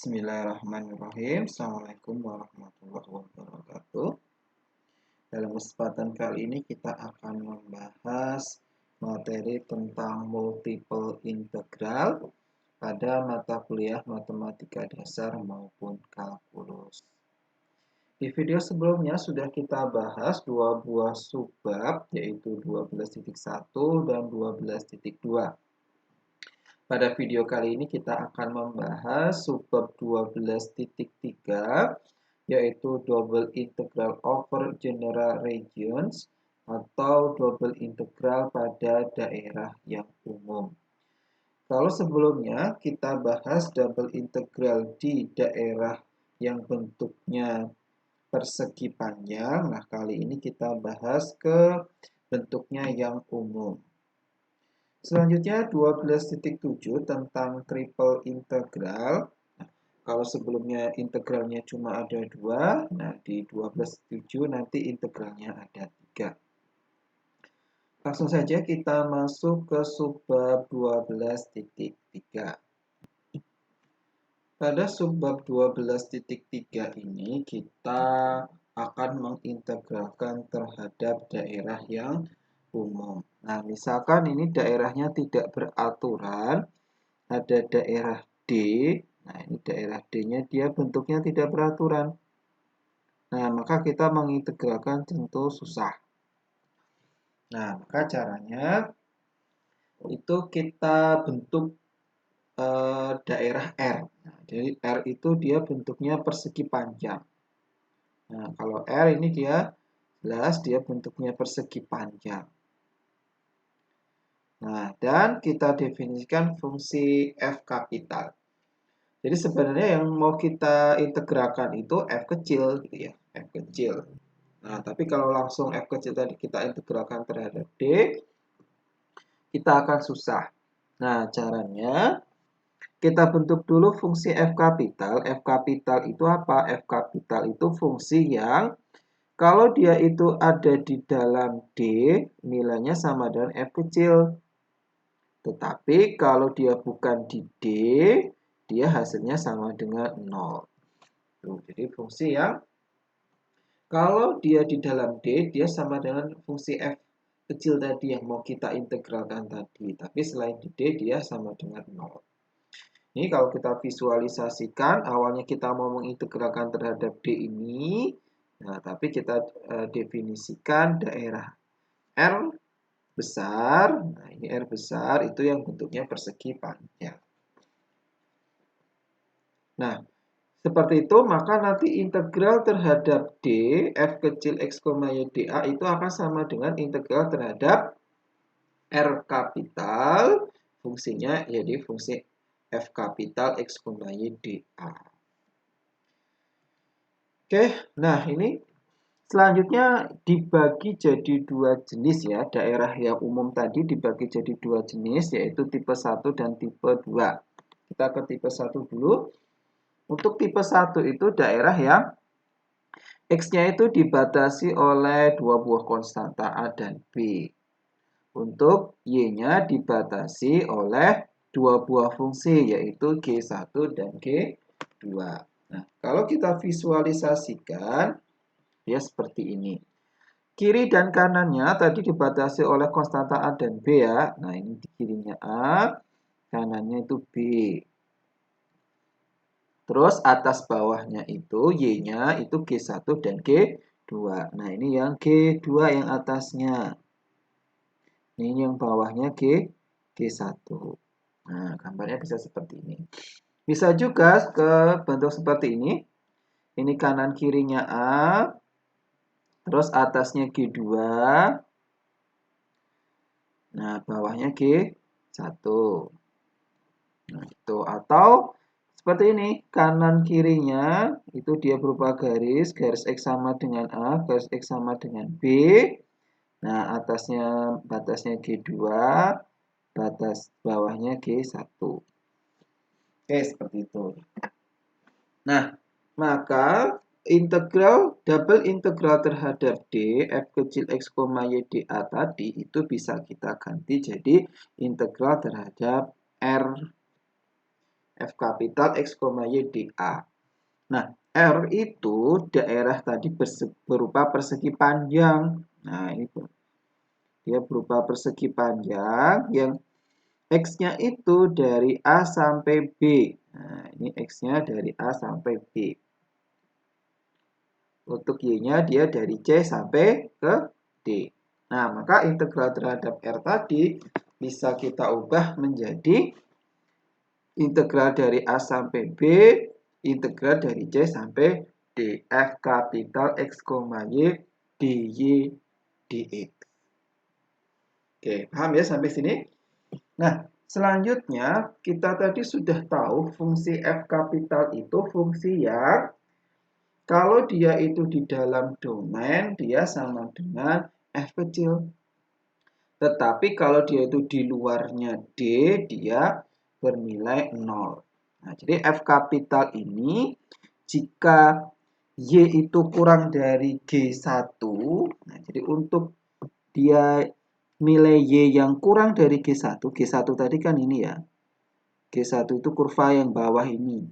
Bismillahirrahmanirrahim. Assalamualaikum warahmatullahi wabarakatuh. Dalam kesempatan kali ini kita akan membahas materi tentang multiple integral pada mata kuliah matematika dasar maupun kalkulus. Di video sebelumnya sudah kita bahas dua buah subbab, yaitu 12.1 dan 12.2. Pada video kali ini kita akan membahas subbab 12.3, yaitu double integral over general regions atau double integral pada daerah yang umum. Kalau sebelumnya kita bahas double integral di daerah yang bentuknya persegi panjang, nah kali ini kita bahas ke bentuknya yang umum. Selanjutnya 12.7 tentang triple integral. Nah, kalau sebelumnya integralnya cuma ada 2, nah di 12.7 nanti integralnya ada 3. Langsung saja kita masuk ke subbab 12.3. Pada subbab 12.3 ini kita akan mengintegralkan terhadap daerah yang umum. Nah, misalkan ini daerahnya tidak beraturan, ada daerah D. Nah, ini daerah D-nya dia bentuknya tidak beraturan. Nah, maka kita mengintegralkan tentu susah. Nah, maka caranya itu kita bentuk daerah R. Nah, jadi R itu dia bentuknya persegi panjang. Nah, kalau R ini dia jelas dia bentuknya persegi panjang. Nah, dan kita definisikan fungsi F kapital. Jadi sebenarnya yang mau kita integralkan itu F kecil gitu ya, F kecil. Nah, tapi kalau langsung F kecil tadi kita integralkan terhadap D, kita akan susah. Nah, caranya kita bentuk dulu fungsi F kapital. F kapital itu apa? F kapital itu fungsi yang kalau dia itu ada di dalam D, nilainya sama dengan F kecil. Tetapi kalau dia bukan di D, dia hasilnya sama dengan 0. Tuh, jadi fungsi yang kalau dia di dalam D, dia sama dengan fungsi F kecil tadi yang mau kita integralkan tadi. Tapi selain di D, dia sama dengan 0. Ini kalau kita visualisasikan, awalnya kita mau mengintegralkan terhadap D ini. Nah, tapi kita definisikan daerah R besar. Nah, ini R besar itu yang bentuknya persegi panjang. Nah, seperti itu, maka nanti integral terhadap D, F kecil X, Y, dA itu akan sama dengan integral terhadap R kapital, fungsinya jadi fungsi F kapital X, Y, dA. Oke, nah ini selanjutnya dibagi jadi dua jenis ya. Daerah yang umum tadi dibagi jadi dua jenis, yaitu tipe 1 dan tipe 2. Kita ke tipe 1 dulu. Untuk tipe 1 itu daerah yang X-nya itu dibatasi oleh dua buah konstanta A dan B. Untuk Y-nya dibatasi oleh dua buah fungsi, yaitu G1 dan G2. Nah, kalau kita visualisasikan, ya seperti ini. Kiri dan kanannya tadi dibatasi oleh konstanta A dan B ya. Nah, ini di kirinya A, kanannya itu B. Terus atas bawahnya itu Y-nya itu G1 dan G2. Nah, ini yang G2 yang atasnya. Ini yang bawahnya G1. Nah, gambarnya bisa seperti ini. Bisa juga ke bentuk seperti ini. Ini kanan kirinya A. Terus atasnya G2. Nah, bawahnya G1. Nah, itu. Atau seperti ini, kanan kirinya itu dia berupa garis X sama dengan A, garis X sama dengan B. Nah, atasnya batasnya G2, batas bawahnya G1. Oke, seperti itu. Nah, maka double integral terhadap D, F kecil X, Y, dA tadi itu bisa kita ganti jadi integral terhadap F kapital X, Y, DA. Nah, R itu daerah tadi berupa persegi panjang. Nah, ini dia berupa persegi panjang yang X-nya itu dari A sampai B. Nah, ini X-nya dari A sampai B. Untuk Y-nya dia dari C sampai ke D. Nah, maka integral terhadap R tadi bisa kita ubah menjadi integral dari A sampai B, integral dari C sampai D. F kapital X, Y, DY, DX. Oke, paham ya sampai sini? Nah, selanjutnya kita tadi sudah tahu fungsi F kapital itu fungsi yang kalau dia itu di dalam domain, dia sama dengan F kecil. Tetapi kalau dia itu di luarnya D, dia bernilai 0. Nah, jadi F kapital ini, jika Y itu kurang dari G1, nah, jadi untuk dia nilai Y yang kurang dari G1, G1 tadi kan ini ya, G1 itu kurva yang bawah ini.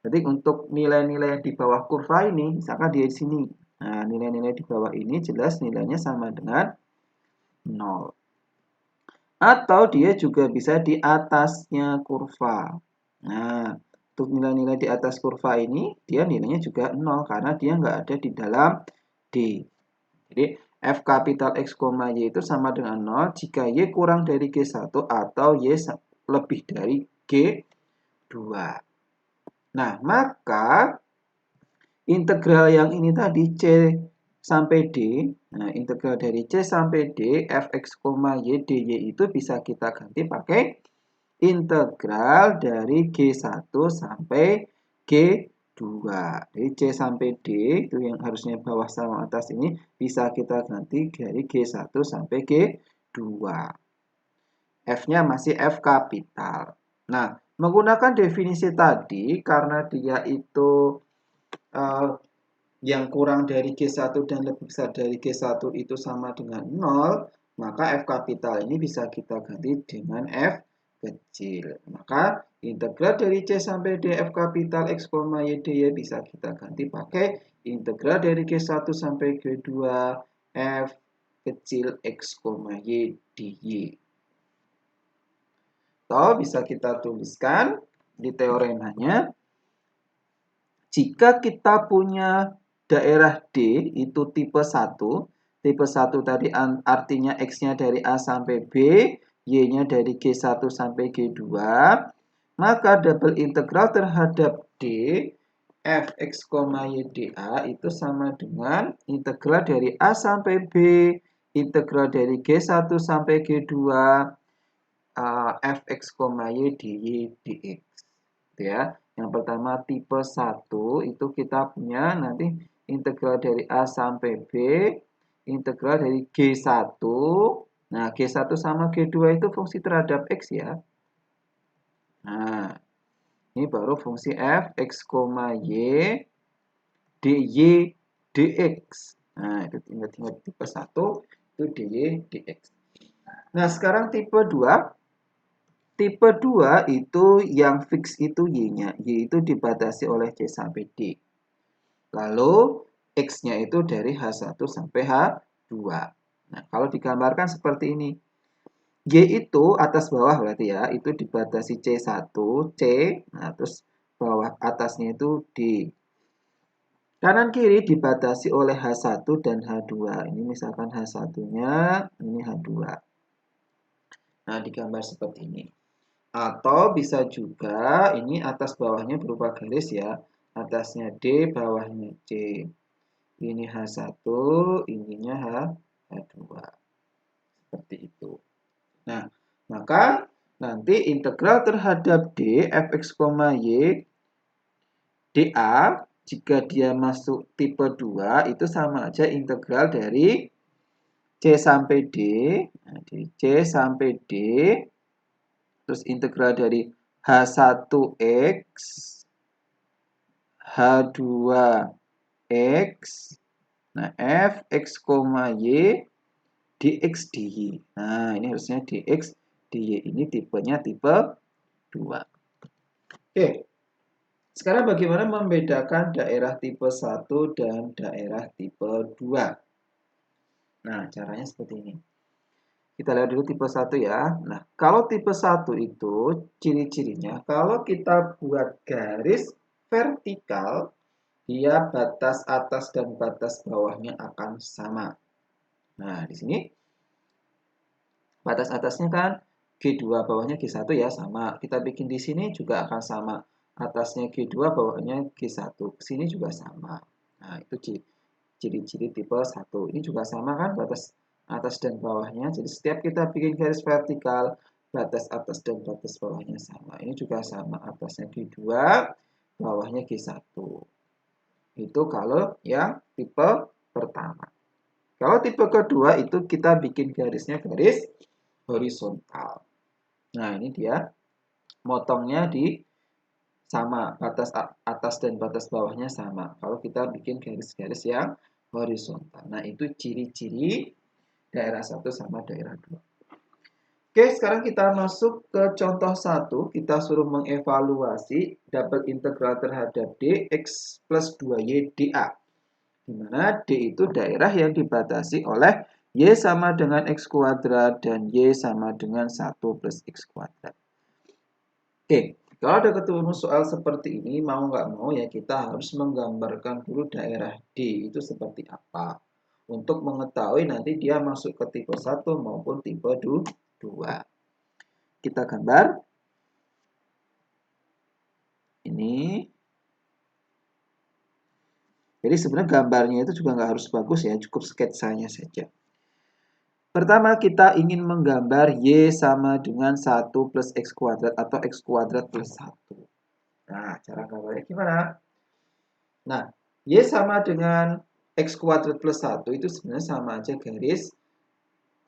Jadi untuk nilai-nilai yang di bawah kurva ini, misalkan dia di sini. Nah, nilai-nilai di bawah ini jelas nilainya sama dengan 0. Atau dia juga bisa di atasnya kurva. Nah, untuk nilai-nilai di atas kurva ini, dia nilainya juga 0 karena dia nggak ada di dalam D. Jadi, F kapital X, Y itu sama dengan 0 jika Y kurang dari G1 atau Y lebih dari G2. Nah, maka integral yang ini tadi C sampai D. Nah, integral dari C sampai D, Fx, Y, dy itu bisa kita ganti pakai integral dari G1 sampai G2. Jadi C sampai D itu yang harusnya bawah sama atas ini bisa kita ganti dari G1 sampai G2. F-nya masih F kapital. Nah, menggunakan definisi tadi karena dia itu yang kurang dari G1 dan lebih besar dari G1 itu sama dengan 0, maka F kapital ini bisa kita ganti dengan F kecil. Maka integral dari C sampai D F kapital X, Y, DY bisa kita ganti pakai integral dari G1 sampai G2 F kecil X, Y, DY. Atau bisa kita tuliskan di teoremanya, jika kita punya daerah D itu tipe 1, tipe 1 tadi artinya X-nya dari A sampai B, Y-nya dari G1 sampai G2, maka double integral terhadap D, Fx, Y, dA itu sama dengan integral dari A sampai B, integral dari G1 sampai G2, Fx, Y, dy, dx. Ya. Yang pertama tipe 1 itu kita punya nanti integral dari A sampai B, integral dari G1. Nah, G1 sama G2 itu fungsi terhadap X ya. Nah, ini baru fungsi F, X, Y, dy, dx. Nah, itu ingat-ingat tipe 1 itu dy, dx. Nah, sekarang tipe 2. Tipe 2 itu yang fix itu Y-nya. Y itu dibatasi oleh C sampai D. Lalu X-nya itu dari H1 sampai H2. Nah, kalau digambarkan seperti ini. Y itu atas bawah berarti ya, itu dibatasi C1, C, nah terus bawah atasnya itu D. Kanan kiri dibatasi oleh H1 dan H2. Ini misalkan H1-nya, ini H2. Nah, digambar seperti ini. Atau bisa juga ini atas bawahnya berupa garis ya. Atasnya D, bawahnya C. Ini H1, ininya H2. Seperti itu. Nah, maka nanti integral terhadap D, Fx, Y, dA, jika dia masuk tipe 2, itu sama aja integral dari C sampai D. Nah, dari C sampai D, terus integral dari H1X, H2X, nah Fx, Y, dx, dy. Nah, ini harusnya dx, dy ini tipenya tipe 2. Oke, sekarang bagaimana membedakan daerah tipe 1 dan daerah tipe 2? Nah, caranya seperti ini. Kita lihat dulu tipe 1 ya. Nah, kalau tipe 1 itu ciri-cirinya, kalau kita buat garis vertikal, dia batas atas dan batas bawahnya akan sama. Nah, di sini batas atasnya kan G2, bawahnya G1 ya, sama. Kita bikin di sini juga akan sama. Atasnya G2, bawahnya G1. Sini juga sama. Nah, itu ciri-ciri tipe 1. Ini juga sama kan, batas atas dan bawahnya. Jadi setiap kita bikin garis vertikal, batas atas dan batas bawahnya sama. Ini juga sama, atasnya G2, bawahnya G1. Itu kalau yang tipe pertama. Kalau tipe kedua itu kita bikin garisnya garis horizontal. Nah, ini dia motongnya di sama, batas atas dan batas bawahnya sama. Kalau kita bikin garis-garis yang horizontal. Nah, itu ciri-ciri daerah 1 sama daerah 2. Oke, sekarang kita masuk ke contoh 1. Kita suruh mengevaluasi double integral terhadap dx plus 2y dA. Di mana D itu daerah yang dibatasi oleh Y sama dengan X kuadrat dan Y sama dengan 1 plus X kuadrat. Oke, kalau ada ketemu soal seperti ini, mau nggak mau ya kita harus menggambarkan dulu daerah D itu seperti apa. Untuk mengetahui nanti dia masuk ke tipe 1 maupun tipe 2. Kita gambar. Ini. Jadi sebenarnya gambarnya itu juga nggak harus bagus ya, cukup sketsanya saja. Pertama, kita ingin menggambar Y sama dengan 1 plus X kuadrat atau X kuadrat plus 1. Nah, cara gambarnya gimana? Nah, Y sama dengan X kuadrat plus 1 itu sebenarnya sama aja garis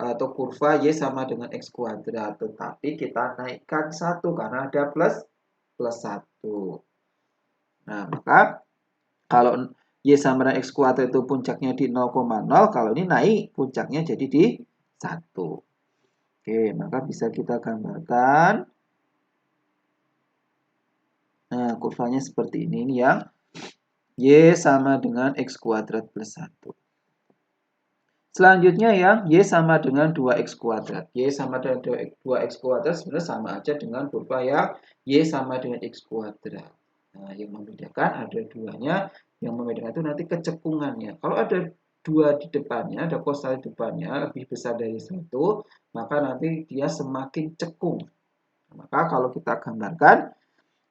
atau kurva Y sama dengan X kuadrat. Tetapi kita naikkan 1 karena ada plus 1. Nah, maka kalau Y sama dengan X kuadrat itu puncaknya di 0,0, kalau ini naik puncaknya jadi di 1. Oke, maka bisa kita gambarkan. Nah, kurvanya seperti ini. Ini yang Y sama dengan X kuadrat plus 1. Selanjutnya yang Y sama dengan 2X kuadrat. Y sama dengan 2X kuadrat sebenarnya sama aja dengan kurva yang Y sama dengan X kuadrat. Nah, yang membedakan ada duanya. Yang membedakan itu nanti kecekungannya. Kalau ada 2 di depannya, ada kosal di depannya lebih besar dari 1, maka nanti dia semakin cekung. Maka kalau kita gambarkan,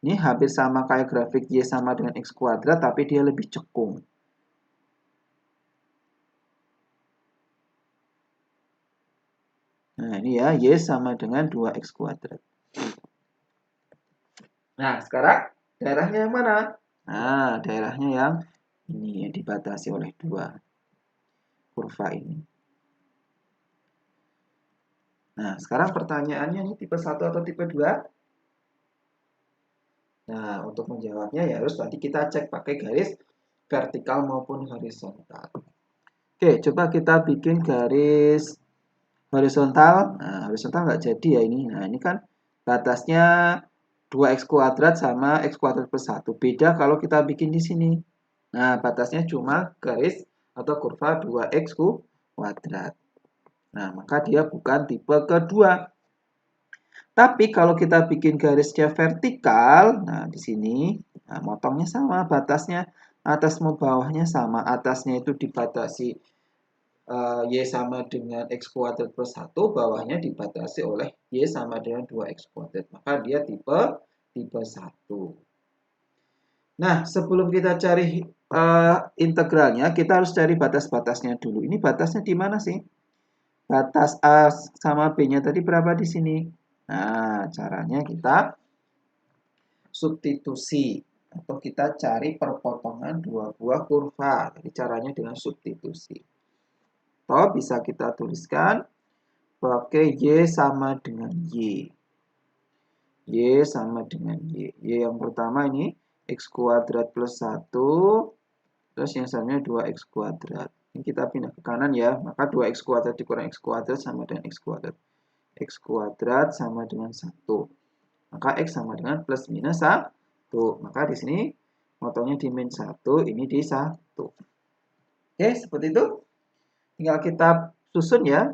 ini hampir sama kayak grafik Y sama dengan X kuadrat, tapi dia lebih cekung. Nah, ini ya, Y sama dengan 2X kuadrat. Nah, sekarang daerahnya yang mana? Nah, daerahnya yang ini yang dibatasi oleh 2 kurva ini. Nah, sekarang pertanyaannya ini tipe 1 atau tipe 2? Nah, untuk menjawabnya ya harus tadi kita cek pakai garis vertikal maupun horizontal. Oke, coba kita bikin garis horizontal. Nah, horizontal nggak jadi ya ini. Nah, ini kan batasnya 2X kuadrat sama X kuadrat plus 1. Beda kalau kita bikin di sini. Nah, batasnya cuma garis atau kurva 2X kuadrat. Nah, maka dia bukan tipe kedua. Tapi kalau kita bikin garisnya vertikal, nah di sini, nah, motongnya sama, batasnya atas mau bawahnya sama. Atasnya itu dibatasi Y sama dengan X kuadrat plus 1, bawahnya dibatasi oleh Y sama dengan 2X kuadrat. Maka dia tipe 1. Nah, sebelum kita cari integralnya, kita harus cari batas-batasnya dulu. Ini batasnya di mana sih? Batas A sama B-nya tadi berapa di sini? Nah, caranya kita substitusi. Atau kita cari perpotongan dua buah kurva. Jadi caranya dengan substitusi. Atau bisa kita tuliskan pakai Y sama dengan Y. Y sama dengan Y. Y yang pertama ini X kuadrat plus 1. Terus yang satunya 2X kuadrat. Ini kita pindah ke kanan ya. Maka 2X kuadrat dikurang X kuadrat sama dengan X kuadrat. X kuadrat sama dengan 1. Maka X sama dengan plus minus 1. 1. Maka di sini motongnya di min 1, ini di 1. Oke, seperti itu. Tinggal kita susun ya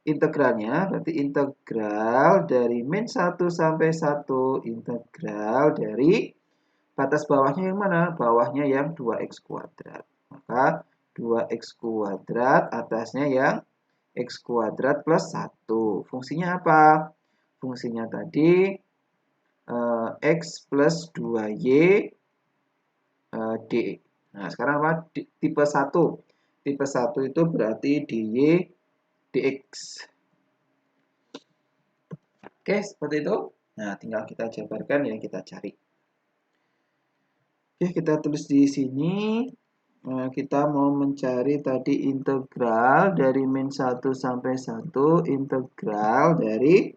integralnya. Berarti integral dari min 1 sampai 1, integral dari batas bawahnya yang mana? Bawahnya yang 2x kuadrat. Maka 2x kuadrat atasnya yang x kuadrat plus 1. Fungsinya apa? Fungsinya tadi x plus 2y d. Nah, sekarang apa? Tipe 1. Tipe 1 itu berarti dy dx. Oke, seperti itu. Nah, tinggal kita jabarkan yang kita cari. Oke, kita tulis di sini. Kita mau mencari tadi integral dari min 1 sampai 1. Integral dari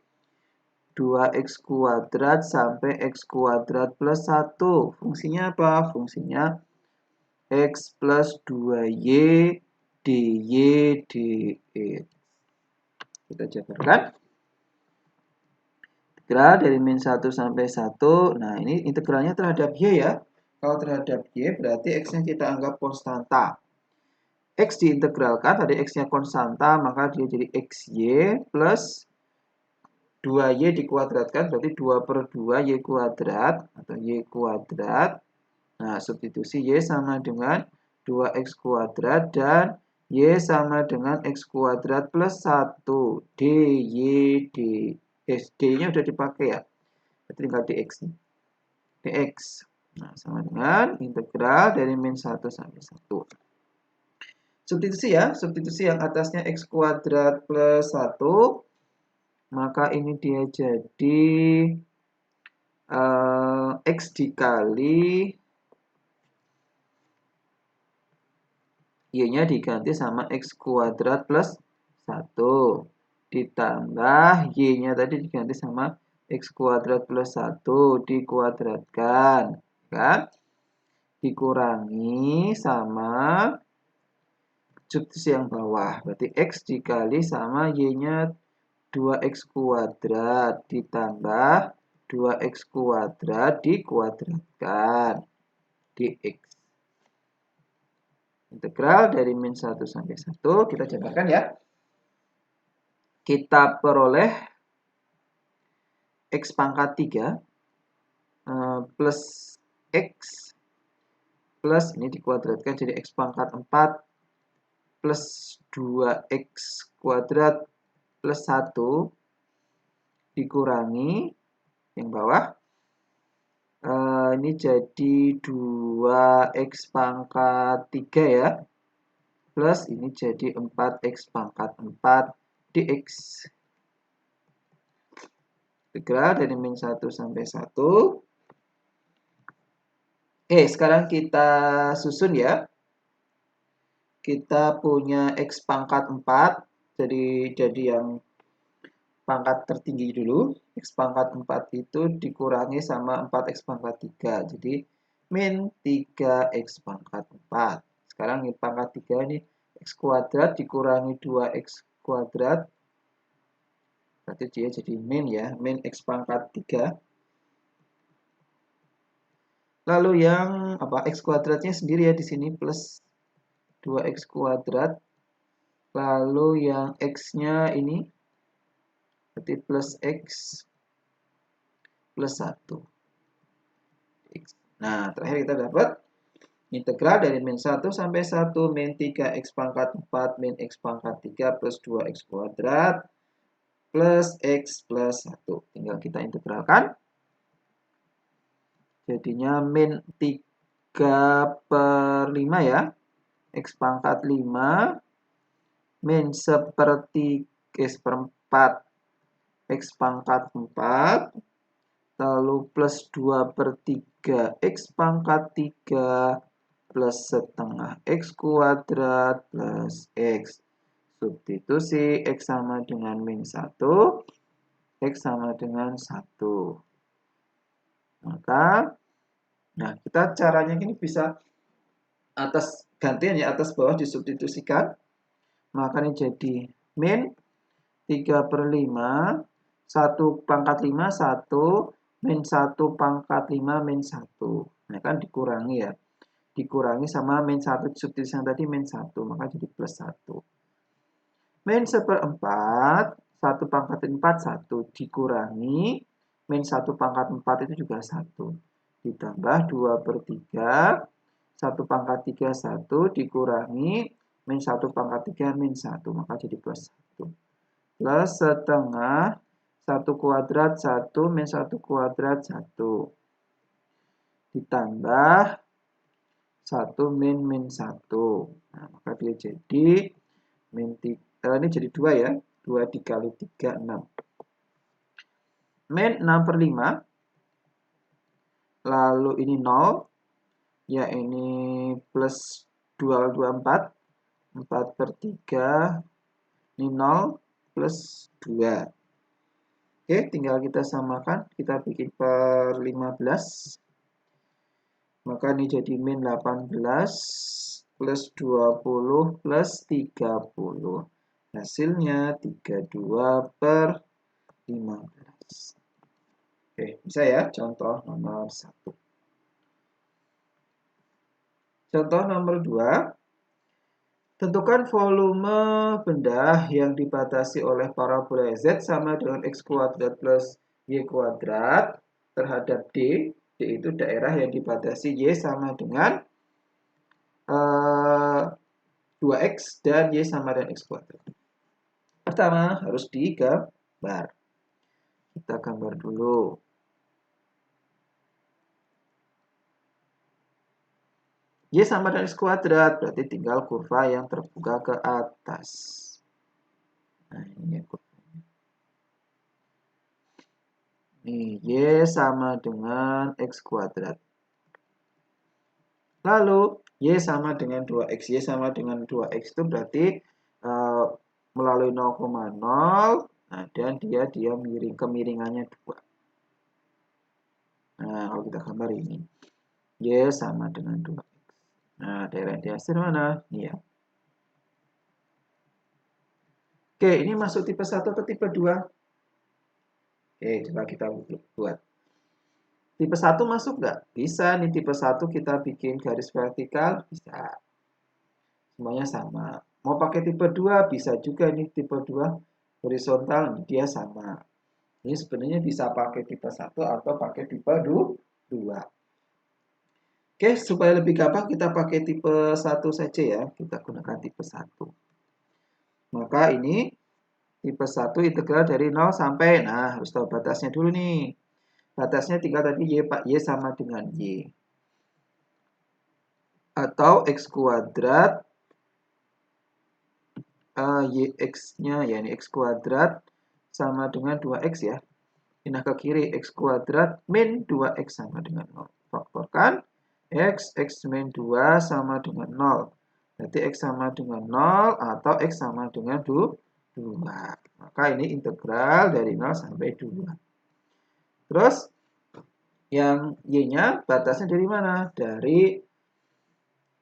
2x kuadrat sampai x kuadrat plus 1. Fungsinya apa? Fungsinya x plus 2y dy dx. Kita jabarkan. Integral dari min 1 sampai 1. Nah, ini integralnya terhadap y ya. Kalau terhadap y berarti x-nya kita anggap konstanta. X diintegralkan, tadi x-nya konstanta, maka dia jadi xy plus 2y dikuadratkan, berarti 2 per 2 y kuadrat, atau y kuadrat. Nah, substitusi y sama dengan 2x kuadrat, dan y sama dengan x kuadrat plus 1. dy d-nya udah dipakai ya. Berarti tinggal dx nih. dx. Nah, sama dengan integral dari min 1 sampai 1. Substitusi ya, substitusi yang atasnya x kuadrat plus 1. Maka ini dia jadi x dikali y-nya diganti sama x kuadrat plus 1. Ditambah y-nya tadi diganti sama x kuadrat plus 1 dikuadratkan. Kan? Dikurangi sama substitusi yang bawah. Berarti x dikali sama y-nya 2x kuadrat ditambah 2x kuadrat dikuadratkan dx. Integral dari min 1 sampai 1 kita jabarkan ya. Kita peroleh x pangkat 3 plus x plus ini dikuadratkan jadi x pangkat 4 plus 2x kuadrat plus 1 dikurangi yang bawah. Ini jadi 2x pangkat 3 ya. Plus ini jadi 4x pangkat 4 dx. Integral dari min 1 sampai 1. Sekarang kita susun ya. Kita punya x pangkat 4. Jadi yang pangkat tertinggi dulu. X pangkat 4 itu dikurangi sama 4x pangkat 3. Jadi min 3x pangkat 4. Sekarang ini pangkat 3 ini x kuadrat dikurangi 2x kuadrat. Berarti dia jadi min ya. Min x pangkat 3. Lalu yang x kuadratnya sendiri ya di sini plus 2x kuadrat. Lalu yang x-nya ini berarti plus x plus 1. Nah, terakhir kita dapat integral dari min 1 sampai 1 min 3x pangkat 4 min x pangkat 3 plus 2x kuadrat plus x plus 1. Tinggal kita integralkan. Jadinya min 3 per 5 ya. X pangkat 5 min seperempat x pangkat 4 lalu plus 2 per 3 x pangkat 3 plus setengah x kuadrat plus x. Substitusi x sama dengan min 1, x sama dengan 1. Maka, nah kita caranya ini bisa atas gantian ya, atas bawah disubstitusikan. Maka ini jadi min 3 per 5, 1 pangkat 5, 1, min 1 pangkat 5 min 1. Nah, kan dikurangi ya. Dikurangi sama min 1 substitusi yang tadi min 1, maka jadi plus 1. Min 1/4, 1 pangkat 4, 1. Dikurangi, min 1 pangkat 4 itu juga 1. Ditambah 2/3, 1 pangkat 3, 1. Dikurangi, min 1 pangkat 3, min 1. Maka jadi plus 1. Plus setengah, 1 kuadrat, 1, min 1 kuadrat, 1. Ditambah 1 min 1. Nah, maka dia jadi min 3, ini jadi 2 ya. 2 dikali 3, 6. Min 6/5. Lalu ini 0. Ya, ini plus 2, 2, 4. 4/3. Ini 0 plus 2. Oke, tinggal kita samakan. Kita bikin per 15. Maka ini jadi min 18 plus 20 plus 30. Hasilnya 32/15. Oke, bisa ya contoh nomor 1. Contoh nomor 2. Tentukan volume benda yang dibatasi oleh parabola Z sama dengan X kuadrat plus Y kuadrat terhadap D. D itu daerah yang dibatasi Y sama dengan 2X dan Y sama dengan X kuadrat. Pertama, harus digambar. Kita gambar dulu. Y sama dengan X kuadrat, berarti tinggal kurva yang terbuka ke atas. Nah, ini ya kurvanya. Nih, Y sama dengan X kuadrat. Lalu, Y sama dengan 2X. Y sama dengan 2X itu berarti melalui 0,0. Nah, dan dia miring, kemiringannya 2. Nah, kalau kita gambar ini. Y sama dengan 2X. Nah, daerah yang dihasil mana? Ini ya. Oke, ini masuk tipe 1 atau tipe 2? Oke, coba kita buat. Tipe 1 masuk nggak? Bisa nih, tipe 1 kita bikin garis vertikal, bisa. Semuanya sama. Mau pakai tipe 2, bisa juga nih tipe 2 horizontal, dia sama. Ini sebenarnya bisa pakai tipe 1 atau pakai tipe 2. Oke, supaya lebih gampang kita pakai tipe 1 saja ya. Kita gunakan tipe 1. Maka ini tipe 1 integral dari 0 sampai, nah harus tahu batasnya dulu nih. Batasnya tinggal tadi Y sama dengan Y. Atau X kuadrat, YX-nya, ya ini X kuadrat sama dengan 2X ya. Pindah ke kiri, X kuadrat min 2X sama dengan 0. Faktorkan, X min 2 sama dengan 0. Berarti X sama dengan 0 atau X sama dengan 2. Maka ini integral dari 0 sampai 2. Terus, yang Y-nya batasnya dari mana? Dari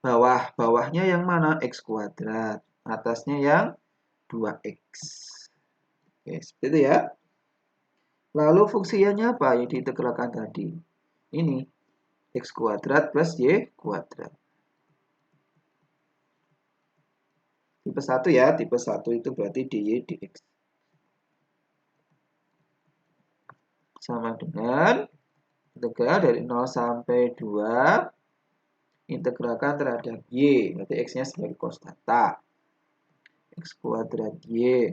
bawah. Bawahnya yang mana? X kuadrat. Atasnya yang 2X. Oke, seperti itu ya. Lalu fungsinya apa yang diintegralkan tadi? Ini, X kuadrat plus Y kuadrat. Tipe 1 ya, tipe 1 itu berarti dy dx. Sama dengan integral dari 0 sampai 2, integralkan terhadap Y, berarti X-nya sebagai cos data. X kuadrat Y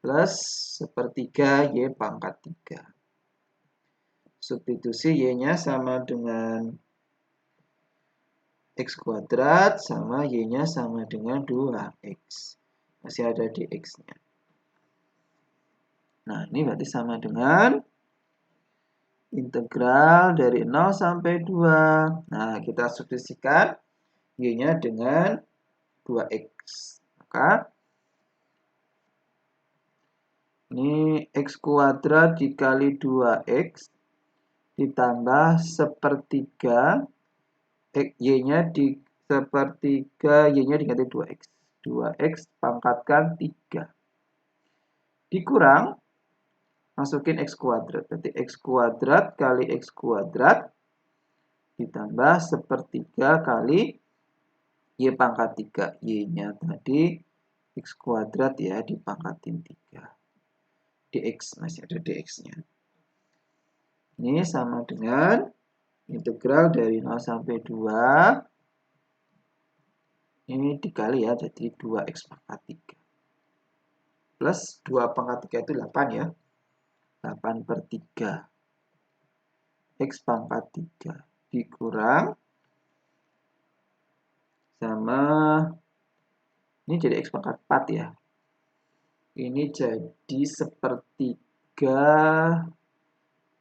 plus sepertiga Y pangkat 3. Substitusi Y-nya sama dengan X kuadrat sama Y-nya sama dengan 2X. Masih ada dx-nya. Nah, ini berarti sama dengan integral dari 0 sampai 2. Nah, kita substitusikan Y-nya dengan 2X. Maka ini X kuadrat dikali 2X ditambah sepertiga Y-nya di sepertiga Y-nya diganti 2X. 2X pangkatkan 3. Dikurang masukin X kuadrat. Berarti X kuadrat kali X kuadrat ditambah sepertiga kali Y pangkat 3. Y-nya tadi X kuadrat ya, dipangkatin 3. Dx, masih ada dx-nya. Ini sama dengan integral dari 0 sampai 2. Ini dikali ya, jadi 2x pangkat 3. Plus 2 pangkat 3 itu 8 ya. 8 per 3. X pangkat 3 dikurang sama, ini jadi X pangkat 4 ya. Ini jadi sepertiga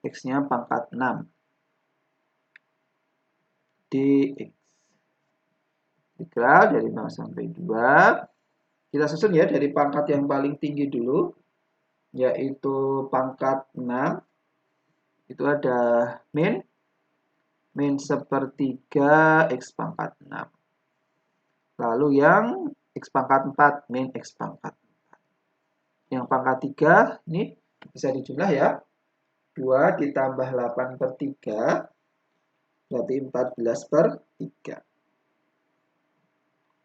X-nya pangkat 6. Dx. Integral dari 0 sampai 2. Kita susun ya dari pangkat yang paling tinggi dulu, yaitu pangkat 6. Itu ada min sepertiga X pangkat 6. Lalu yang X pangkat 4, min X pangkat 4. Yang pangkat 3, ini bisa dijumlah ya. 2 ditambah 8 per 3, berarti 14 per 3.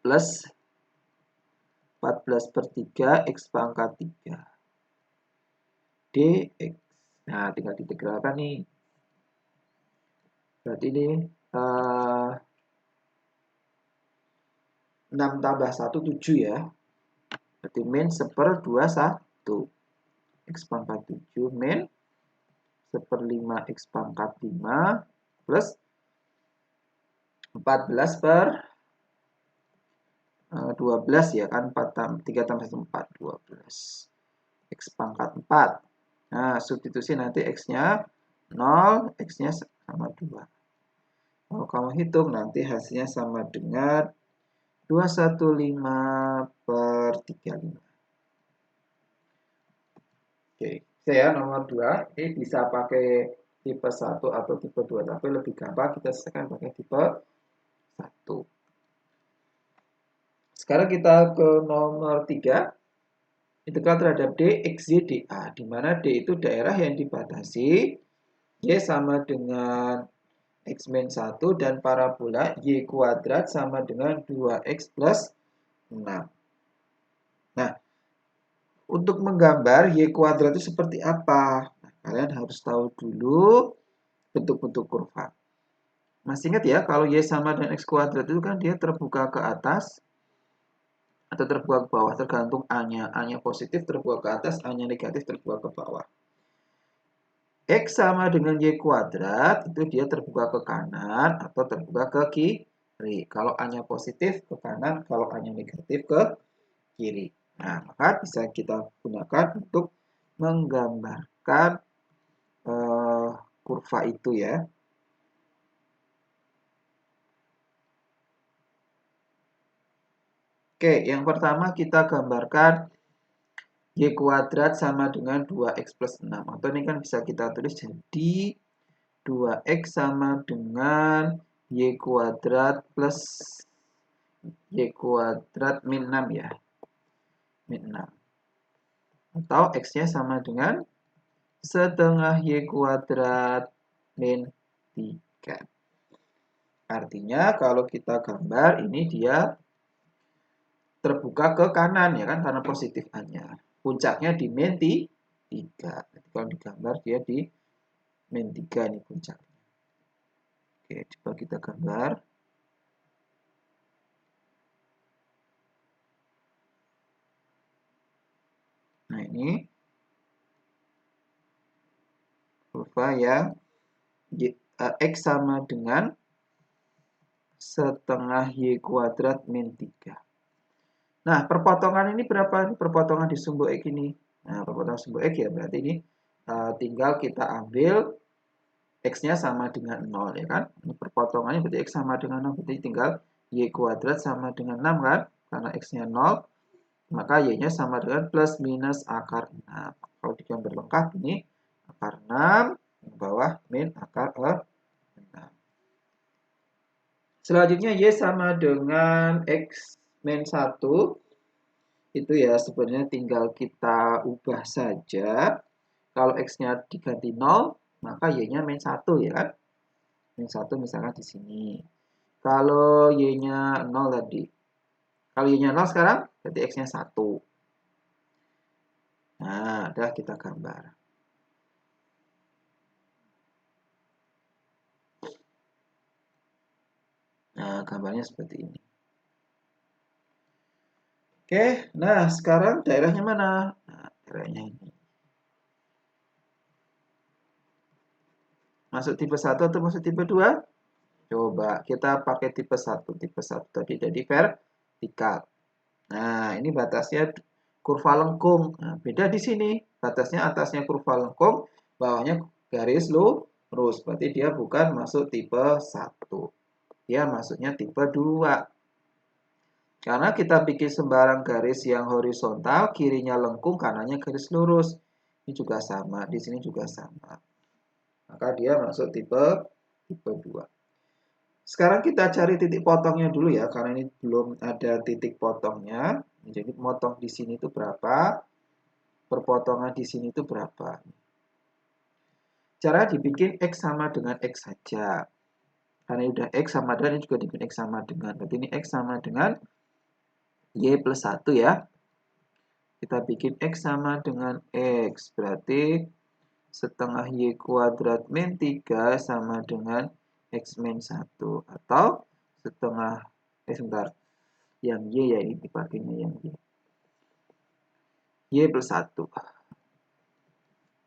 Plus 14 per 3, X pangkat 3. Dx. Nah, tinggal ditegralkan nih. Berarti ini 6 tambah 1, 7 ya. Berarti min 1/21. X pangkat 7 min 1/5 X pangkat 5 plus 14 per 12 ya kan, 3 tambah 1, 4, 12. X pangkat 4. Nah, substitusi nanti X-nya 0, X-nya sama 2. Kalau kamu hitung nanti hasilnya sama dengan 215 per 35. Oke, saya nomor 2. Ini bisa pakai tipe 1 atau tipe 2, tapi lebih gampang kita selesaikan pakai tipe 1. Sekarang kita ke nomor 3. Integral terhadap dx, y, dA, di mana D itu daerah yang dibatasi, Y sama dengan X min 1, dan parabola Y kuadrat sama dengan 2X plus 6. Nah, untuk menggambar Y kuadrat itu seperti apa? Nah, kalian harus tahu dulu bentuk-bentuk kurva. Masih ingat ya, kalau Y sama dengan X kuadrat itu kan dia terbuka ke atas atau terbuka ke bawah, tergantung A-nya. A-nya positif terbuka ke atas, A-nya negatif terbuka ke bawah. X sama dengan Y kuadrat, itu dia terbuka ke kanan atau terbuka ke kiri. Kalau A-nya positif ke kanan, kalau A-nya negatif ke kiri. Nah, maka bisa kita gunakan untuk menggambarkan kurva itu ya. Oke, yang pertama kita gambarkan Y kuadrat sama dengan 2X plus 6. Atau ini kan bisa kita tulis jadi 2X sama dengan Y kuadrat plus Y kuadrat min 6 ya. Min 6. Atau X-nya sama dengan setengah Y kuadrat min 3. Artinya kalau kita gambar ini dia terbuka ke kanan ya kan, karena positif A-nya. Puncaknya di min 3. Jadi kalau digambar dia di min 3 ini puncaknya. Oke, coba kita gambar. Nah, ini kurva yang X sama dengan setengah Y kuadrat min 3. Nah, perpotongan ini berapa? Perpotongan di sumbu X ini. Nah, perpotongan sumbu X ya berarti ini tinggal kita ambil X-nya sama dengan 0 ya kan. Ini perpotongannya berarti X sama dengan 0, berarti tinggal Y kuadrat sama dengan 6 kan. Karena X-nya 0, maka Y-nya sama dengan plus minus akar 6. Kalau digambar lengkap ini akar 6, yang bawah min akar 6. Selanjutnya Y sama dengan X min 1. Itu ya sebenarnya tinggal kita ubah saja. Kalau X-nya diganti 0, maka Y-nya min 1 ya kan? Min 1 misalkan di sini. Kalau Y-nya 0 tadi. Kalau Y-nya 0 sekarang, berarti X-nya 1. Nah, udah kita gambar. Nah, gambarnya seperti ini. Oke, nah sekarang daerahnya mana? Nah, daerahnya ini. Masuk tipe 1 atau masuk tipe 2? Coba kita pakai tipe 1. Tipe 1 tadi jadi vertikal. Nah, ini batasnya kurva lengkung. Nah, beda di sini. Batasnya atasnya kurva lengkung, bawahnya garis lurus. Berarti dia bukan masuk tipe 1. Dia masuknya tipe 2. Karena kita bikin sembarang garis yang horizontal, kirinya lengkung, kanannya garis lurus. Ini juga sama, di sini juga sama. Maka dia masuk tipe 2. Sekarang kita cari titik potongnya dulu ya, karena ini belum ada titik potongnya. Jadi potong di sini itu berapa? Perpotongan di sini itu berapa? Cara dibikin X sama dengan X saja. Karena udah X sama dengan, ini juga dibikin X sama dengan. Berarti ini X sama dengan Y plus 1 ya. Kita bikin X sama dengan X. Berarti setengah Y kuadrat min 3 sama dengan X min 1. Atau setengah, sebentar. Yang Y ya, ini dipakainya yang Y. Y plus 1.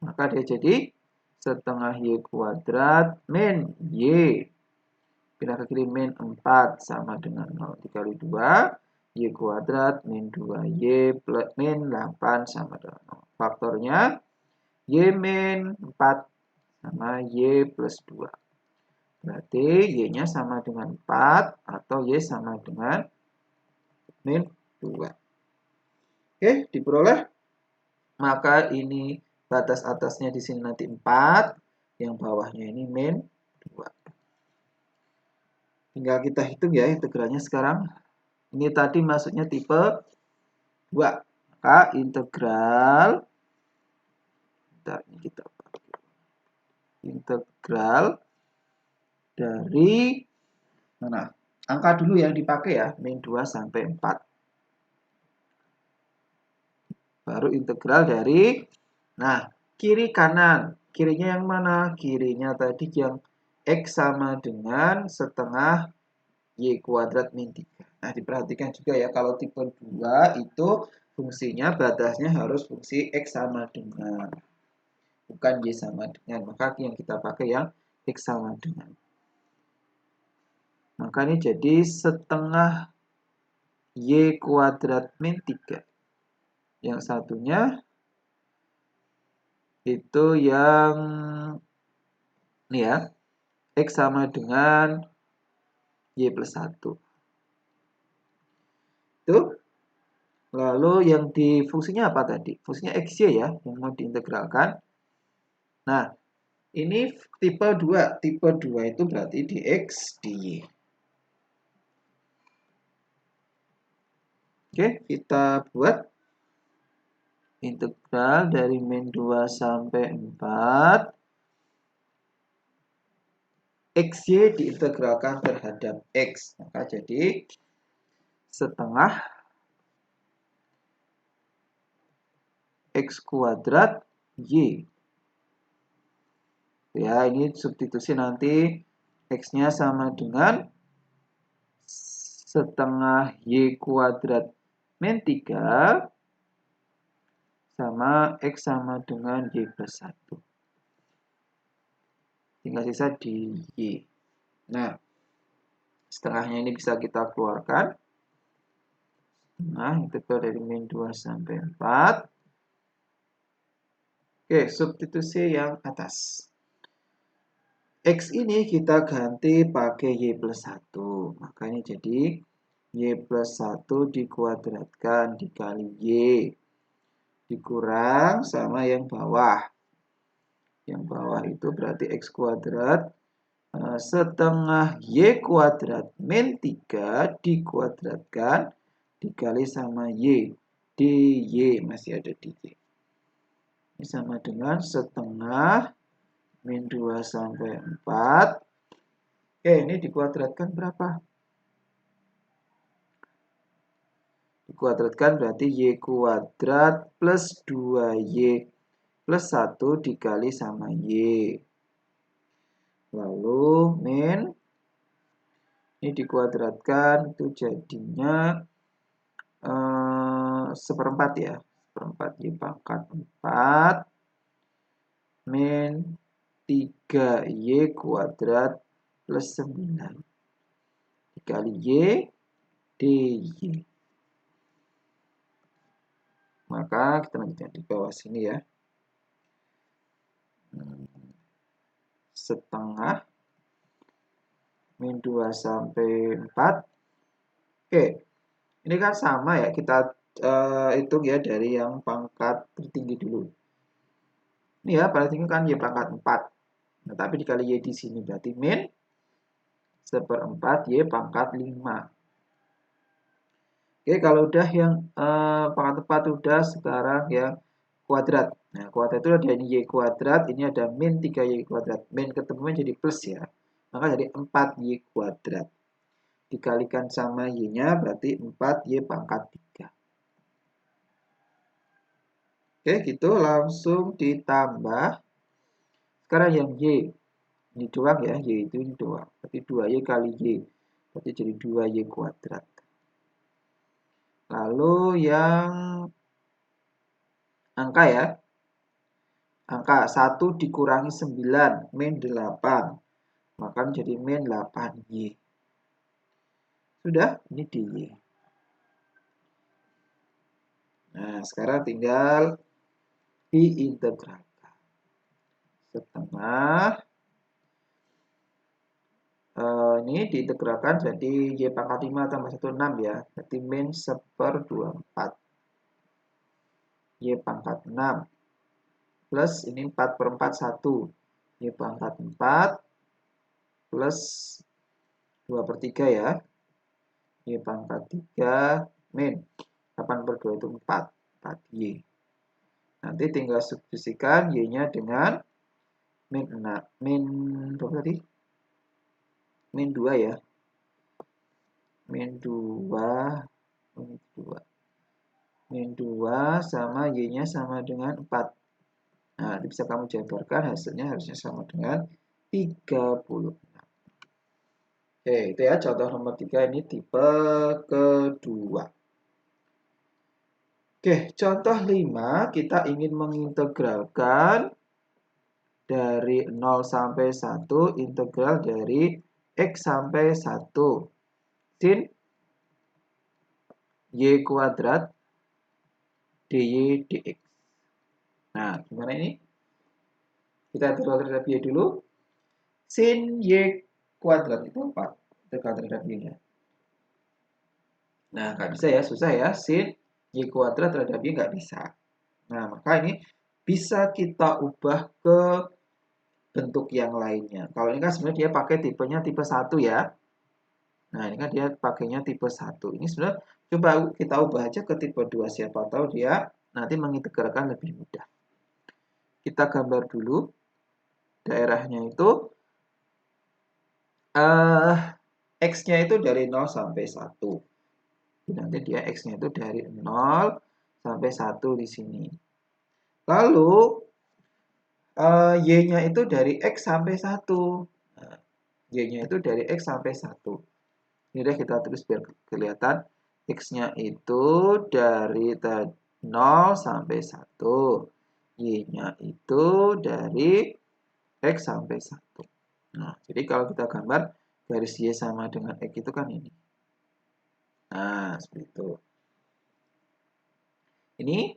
Maka dia jadi setengah Y kuadrat min Y. Pindah ke kiri min 4 sama dengan 0. Dikali 2. Y kuadrat min 2Y plus min 8 sama dengan 0. Faktornya Y min 4 sama Y plus 2. Berarti Y-nya sama dengan 4 atau Y sama dengan min 2. Oke, diperoleh. Maka ini batas atasnya di sini nanti 4, yang bawahnya ini min 2. Tinggal kita hitung ya integralnya sekarang. Ini tadi masuknya tipe 2. Maka integral, ini kita pakai integral dari mana? Angka dulu yang dipakai ya, min 2 sampai 4. Baru integral dari, nah, kiri kanan. Kirinya yang mana? Kirinya tadi yang X sama dengan setengah Y kuadrat min 3. Nah, diperhatikan juga ya, kalau tipe 2 itu fungsinya batasnya harus fungsi X sama dengan. Bukan Y sama dengan. Maka yang kita pakai yang X sama dengan. Maka ini jadi setengah Y kuadrat min 3. Yang satunya itu yang ini ya, X sama dengan Y plus 1. Itu. Lalu yang di fungsinya apa tadi? Fungsinya XY ya, yang mau diintegralkan. Nah, ini tipe 2. Tipe 2 itu berarti di X, di Y. Oke, kita buat integral dari min 2 sampai 4. XY diintegralkan terhadap X. Maka jadi setengah X kuadrat Y. Ya, ini substitusi nanti X-nya sama dengan setengah Y kuadrat min 3 sama X sama dengan Y plus 1. Tinggal sisa di Y. Nah, setengahnya ini bisa kita keluarkan. Nah, integral dari min 2 sampai 4. Oke, substitusi yang atas. X ini kita ganti pakai Y plus 1. Maka ini jadi Y plus 1 dikuadratkan dikali Y. Dikurang sama yang bawah. Yang bawah itu berarti X kuadrat setengah Y kuadrat min 3 dikuadratkan dikali sama Y. Di Y masih ada di Y. Ini sama dengan setengah min 2 sampai 4. Oke, ini dikuadratkan berapa? Dikuadratkan berarti Y kuadrat plus 2Y plus 1 dikali sama Y. Lalu min, ini dikuadratkan itu jadinya seperempat ya. Seperempat Y pangkat 4 min 3Y kuadrat plus 9 dikali Y dy. Maka kita lanjutkan di bawah sini ya. Setengah min 2 sampai 4. Oke, ini kan sama ya, kita hitung ya dari yang pangkat tertinggi dulu. Ini ya, paling tinggi kan Y pangkat 4. Nah, tapi dikali Y di sini berarti min seperempat Y pangkat 5. Oke, kalau udah yang pangkat 4 udah, sekarang yang kuadrat. Nah, kuadrat itu ada ini Y kuadrat, ini ada min 3Y kuadrat. Min ketemu jadi plus ya. Maka jadi 4Y kuadrat. Dikalikan sama Y-nya berarti 4Y pangkat 3. Oke, gitu langsung ditambah. Sekarang yang Y. Ini doang ya, Y itu ini doang. Berarti 2Y kali Y. Berarti jadi 2Y kuadrat. Lalu yang angka ya. Angka 1 dikurangi 9, min 8. Maka jadi min 8Y. Sudah, ini dy. Nah, sekarang tinggal diintegralkan. Setengah. Ini diintegralkan jadi Y pangkat 5 tambah 1, 6 ya. Berarti min 1/24. Y pangkat 6. Plus ini 4/4, 1. Y pangkat 4. Plus 2/3 ya. Y pangkat 3 min 8/2 itu 4. 4Y. Nanti tinggal substitusikan Y-nya dengan min 6. Min berapa tadi? Min 2 ya. Min 2. Min 2 sama Y-nya sama dengan 4. Nah, ini bisa kamu jabarkan, hasilnya harusnya sama dengan 36. Oke, itu ya contoh nomor 3, ini tipe kedua. Oke, contoh 5, kita ingin mengintegralkan dari 0 sampai 1, integral dari X sampai 1. Sin Y kuadrat dy dx. Nah, gimana ini? Kita integral terhadap Y dulu. Sin Y kuadrat itu 4. Integral terhadap Y-nya. Nah, nggak bisa ya, susah ya. Sin Y kuadrat terhadap Y nggak bisa. Nah, maka ini bisa kita ubah ke bentuk yang lainnya. Kalau ini kan sebenarnya dia pakai tipenya tipe 1 ya. Nah, ini kan dia pakainya tipe 1. Ini sebenarnya coba kita ubah aja ke tipe 2. Siapa tahu dia nanti mengintegralkan lebih mudah. Kita gambar dulu. Daerahnya itu X-nya itu dari 0 sampai 1. Nanti dia X-nya itu dari 0 sampai 1 di sini. Lalu Y-nya itu dari X sampai 1. Nah, Y-nya itu dari X sampai 1. Ini deh kita tulis biar kelihatan. X-nya itu dari 0 sampai 1. Y-nya itu dari X sampai 1. Nah, jadi kalau kita gambar garis Y sama dengan X itu kan ini. Nah, seperti itu. Ini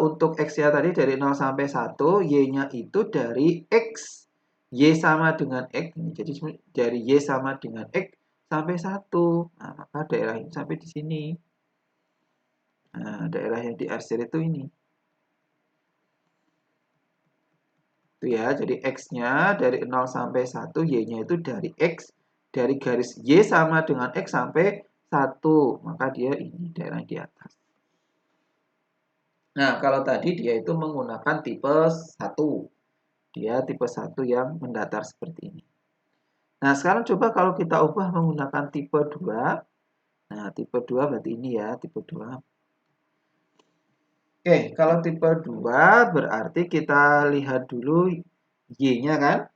untuk X-nya tadi dari 0 sampai 1, Y-nya itu dari X. Y sama dengan X. Jadi dari Y sama dengan X sampai 1. Nah, maka daerah ini sampai di sini. Nah, daerah yang di R0 itu ini. Itu ya, jadi X-nya dari 0 sampai 1, Y-nya itu dari X. Dari garis Y sama dengan X sampai 1. Maka dia ini daerah di atas. Nah, kalau tadi dia itu menggunakan tipe 1. Dia tipe 1 yang mendatar seperti ini. Nah, sekarang coba kalau kita ubah menggunakan tipe 2. Nah, tipe 2 berarti ini ya, tipe 2. Oke, kalau tipe 2 berarti kita lihat dulu Y-nya kan.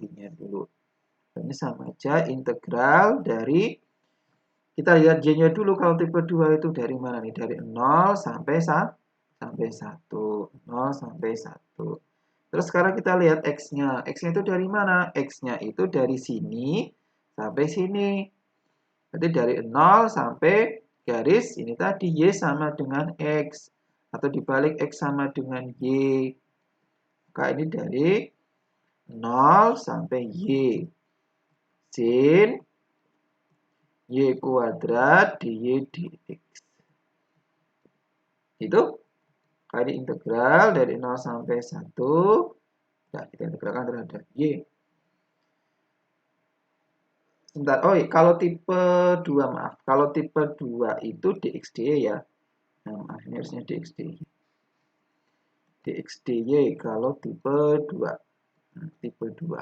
Y-nya dulu. Ini sama aja integral dari, kita lihat Y-nya dulu kalau tipe 2 itu dari mana nih? Dari 0 sampai 1. 0 sampai 1. Terus sekarang kita lihat X-nya. X-nya itu dari mana? X-nya itu dari sini sampai sini. Berarti dari 0 sampai garis ini tadi Y sama dengan X. Atau dibalik X sama dengan Y. Maka ini dari 0 sampai Y. Sin Y kuadrat dy dx. Itu. Kali integral dari 0 sampai 1. Nah, kita integralkan terhadap Y. Sebentar, oh iya, kalau tipe 2, maaf. Kalau tipe 2 itu dxdy ya. Nah, maaf, ini harusnya dxdy. dxdy kalau tipe 2. Nah, tipe 2.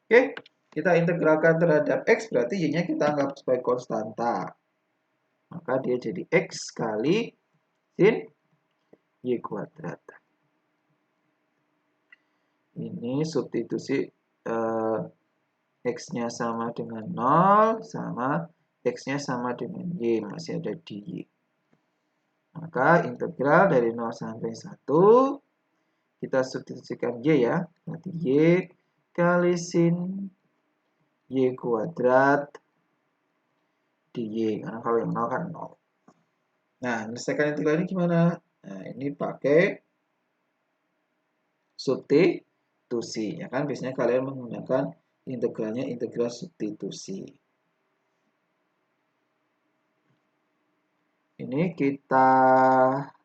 Oke, kita integralkan terhadap X, berarti Y-nya kita anggap sebagai konstanta. Maka dia jadi X kali sin Y kuadrat. Ini substitusi X-nya sama dengan 0, sama X-nya sama dengan Y, masih ada di Y. Maka integral dari 0 sampai 1, kita substitusikan Y ya. Berarti Y kali sin Y kuadrat dy. Karena kalau yang 0 kan 0. Nah, menyelesaikan integral ini gimana? Nah, ini pakai substitusi. Ya kan, biasanya kalian menggunakan integralnya integral substitusi. Ini kita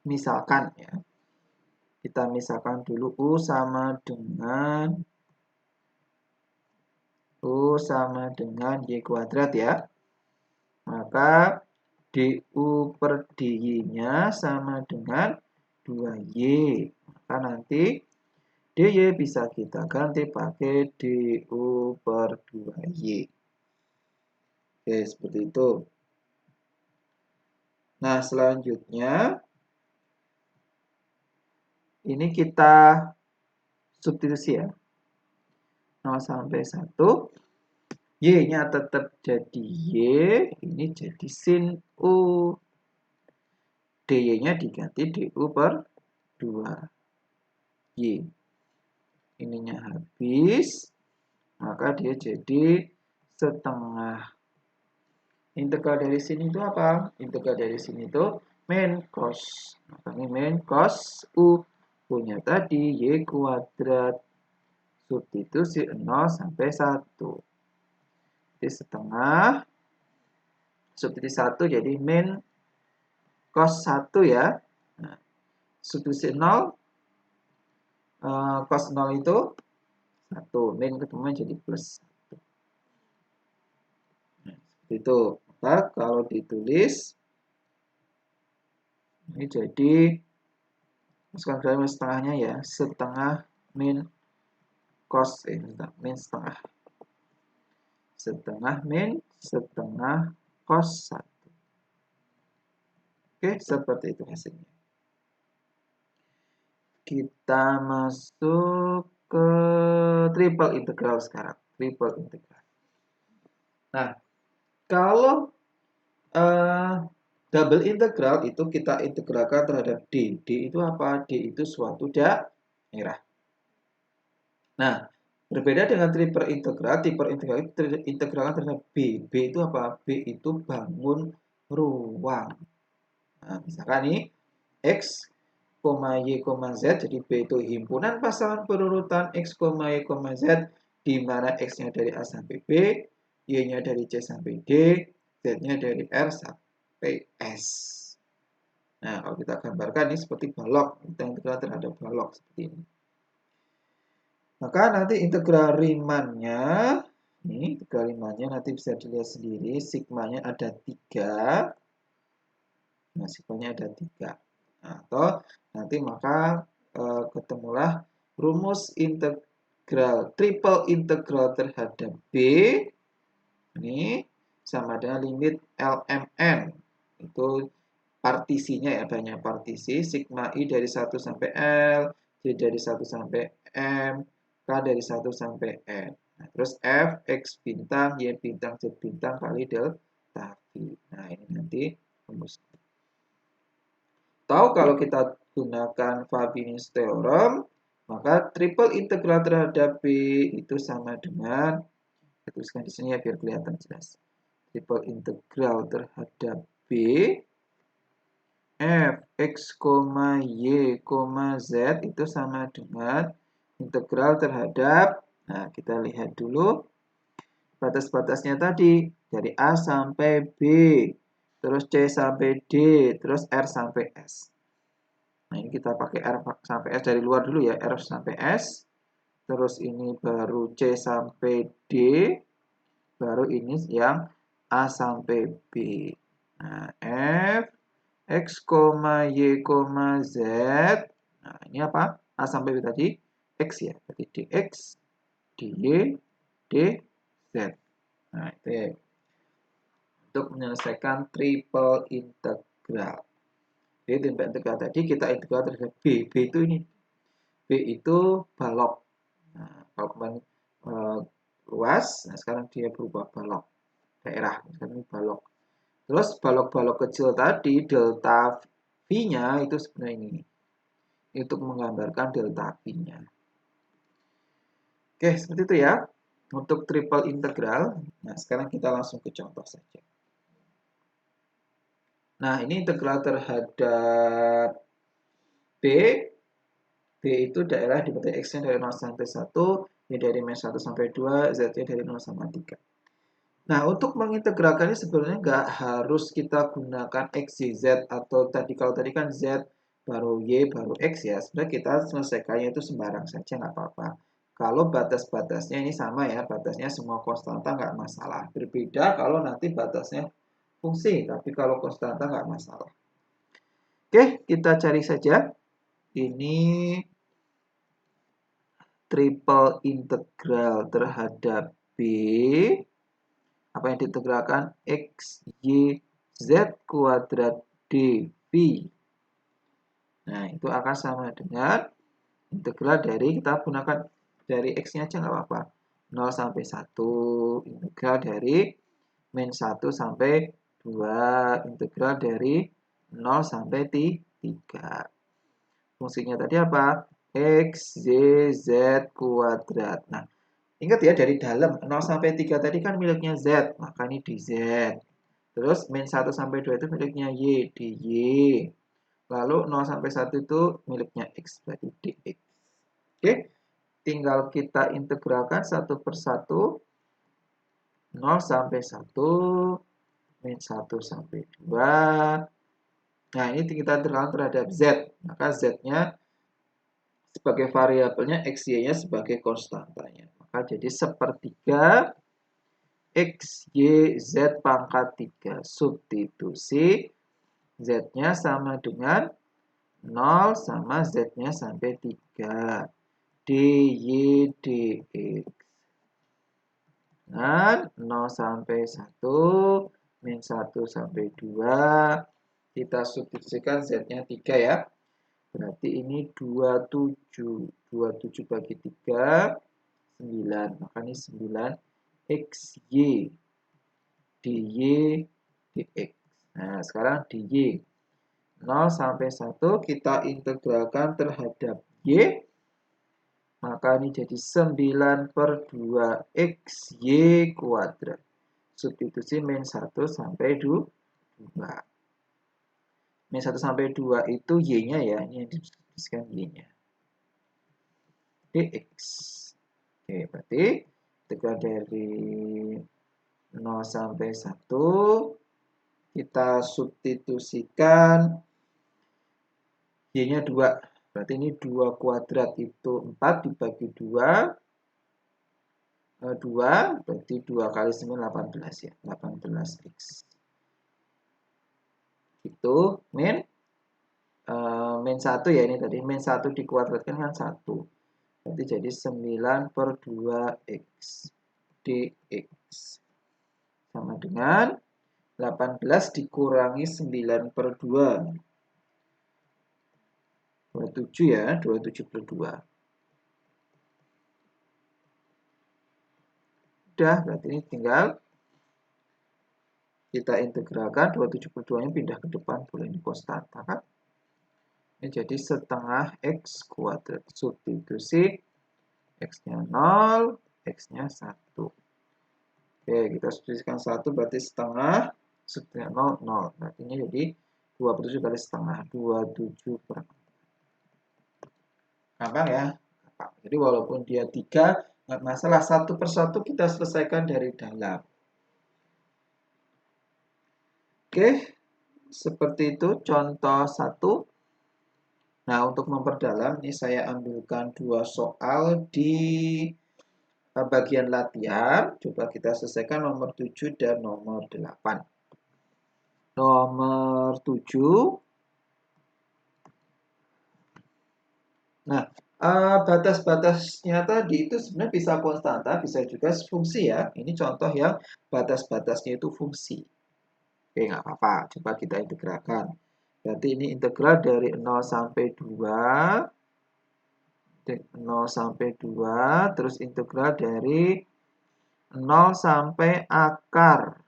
misalkan ya. Kita misalkan dulu U sama dengan Y kuadrat ya. Maka du per dy-nya sama dengan 2y. Maka nanti dy bisa kita ganti pakai du per 2y. Oke, seperti itu. Nah, selanjutnya ini kita substitusi ya. 0 sampai 1. Y-nya tetap jadi Y. Ini jadi sin U. dy-nya diganti du per 2y. Ininya habis. Maka dia jadi setengah. Integral dari sini itu apa? Integral dari sini itu min cos. Maka ini min cos U. U-nya tadi Y kuadrat. Substitusi 0 sampai 1. Jadi setengah. Substitusi 1 jadi min cos 1 ya. Nah, substitusi 0. Cos 0 itu 1. Min ketemu jadi plus 1. Nah, seperti itu. Maka kalau ditulis, ini jadi, masukkan ke setengahnya ya. Setengah min cos, min setengah. Setengah min setengah cos 1. Oke, seperti itu hasilnya. Kita masuk ke triple integral sekarang. Triple integral. Nah, kalau double integral itu kita integralkan terhadap D. D itu apa? D itu suatu daerah. Nah, berbeda dengan triple integral, triple integral itu integralkan terhadap B. B itu apa? B itu bangun ruang. Nah, misalkan nih, X, Y, Z, jadi B itu himpunan pasangan berurutan X, Y, Z, di mana X-nya dari A sampai B, Y-nya dari C sampai D, Z-nya dari R sampai S. Nah, kalau kita gambarkan ini seperti balok, kita integral terhadap balok seperti ini. Maka nanti integral Riemann-nya, ini integral Riemann-nya nanti bisa dilihat sendiri, sigmanya ada 3. Nah, sigmanya ada 3. Nah, atau nanti maka ketemulah rumus integral triple integral terhadap B ini sama dengan limit LMN. Itu partisinya ya, banyak partisi. Sigma I dari 1 sampai L, J dari 1 sampai M, K dari 1 sampai N. Nah, terus F, X bintang, Y bintang, Z bintang kali delta V. Nah, ini nanti rumus. Tahu kalau kita gunakan Fabini's Theorem, maka triple integral terhadap B itu sama dengan, saya tuliskan di sini ya biar kelihatan jelas. Triple integral terhadap B f x, y, z itu sama dengan integral terhadap, nah kita lihat dulu batas-batasnya tadi, dari A sampai B, terus C sampai D, terus R sampai S. Nah ini kita pakai R sampai S dari luar dulu ya, R sampai S, terus ini baru C sampai D, baru ini yang A sampai B. Nah, F, X, Y, Z. Nah, ini apa? A sampai B tadi X ya. Berarti DX, DY, DZ. Nah, itu ya. Untuk menyelesaikan triple integral. Jadi, triple integral tadi kita integral terhadap B. B itu ini. B itu balok. Nah, kalau kemarin luas, nah sekarang dia berubah balok. Daerah, misalnya ini balok. Terus balok-balok kecil tadi, delta V-nya itu sebenarnya ini. Untuk menggambarkan delta V-nya. Oke, seperti itu ya. Untuk triple integral. Nah, sekarang kita langsung ke contoh saja. Nah, ini integral terhadap B. B itu daerah di bentuk X-nya dari 0 sampai 1, Y dari min 1 sampai 2, Z-nya dari 0 sampai 3. Nah, untuk mengintegralkannya sebenarnya nggak harus kita gunakan X, Y, Z, atau tadi kalau tadi kan Z, baru Y, baru X ya. Sebenarnya kita selesaikannya itu sembarang saja, nggak apa-apa. Kalau batas-batasnya ini sama ya, batasnya semua konstanta nggak masalah. Berbeda kalau nanti batasnya fungsi, tapi kalau konstanta nggak masalah. Oke, kita cari saja. Ini triple integral terhadap B. Apa yang diintegralkan? X, Y, Z kuadrat dV. Nah, itu akan sama dengan integral dari, kita gunakan dari X-nya aja nggak apa-apa. 0 sampai 1, integral dari min 1 sampai 2, integral dari 0 sampai 3. Fungsinya tadi apa? X, Y, Z kuadrat. Nah, ingat ya dari dalam 0 sampai 3 tadi kan miliknya Z, maka ini di Z. Terus min 1 sampai 2 itu miliknya Y, di Y. Lalu 0 sampai 1 itu miliknya X, berarti dx. Oke, tinggal kita integralkan satu per satu. 0 sampai 1, min 1 sampai 2. Nah, ini kita integralkan terhadap Z. Maka Z-nya sebagai variabelnya, X, Y-nya sebagai konstantanya. Maka jadi sepertiga X, Y, Z pangkat 3. Substitusi Z-nya sama dengan 0 sama Z-nya sampai 3. DY, DX. Dan 0 sampai 1, min 1 sampai 2. Kita substitusikan Z-nya 3 ya. Berarti ini 27. 27 bagi 3, 9. Maka ini 9 XY DY DX. Nah, sekarang DY 0 sampai 1 kita integralkan terhadap Y. Maka ini jadi 9 per 2 XY kuadrat. Substitusi min 1 sampai 2. Min 1 sampai 2 itu Y-nya ya. Ini yang disubstitusikan Y-nya. DX. Oke, berarti integral dari 0 sampai 1 kita substitusikan Y-nya 2. Berarti ini 2 kuadrat itu 4 dibagi 2. 2 berarti 2 kali 9 18 ya. 18x. Itu min min 1 ya, ini tadi min 1 dikuadratkan kan 1. Berarti jadi 9 per 2x dx. Sama dengan 18 dikurangi 9 per 2. 27 ya, 27 per 2. Udah, berarti ini tinggal kita integralkan. 27 per 2 nya pindah ke depan, boleh ini konstanta kan? Ini jadi setengah x kuadrat. Substitusi x-nya 0, x-nya 1. Oke, kita substitusikan 1 berarti setengah, substitusinya 0, 0. Berarti ini jadi 27 kali setengah, 27 per 4. Gampang ya? Gampang. Jadi walaupun dia 3, nggak masalah, satu persatu kita selesaikan dari dalam. Oke, seperti itu contoh 1. Nah, untuk memperdalam, ini saya ambilkan 2 soal di bagian latihan. Coba kita selesaikan nomor 7 dan nomor 8. Nomor 7. Nah, batas-batasnya tadi itu sebenarnya bisa konstanta, bisa juga fungsi ya. Ini contoh yang batas-batasnya itu fungsi. Oke, nggak apa-apa. Coba kita integralkan. Berarti ini integral dari 0 sampai 2. 0 sampai 2. Terus integral dari 0 sampai akar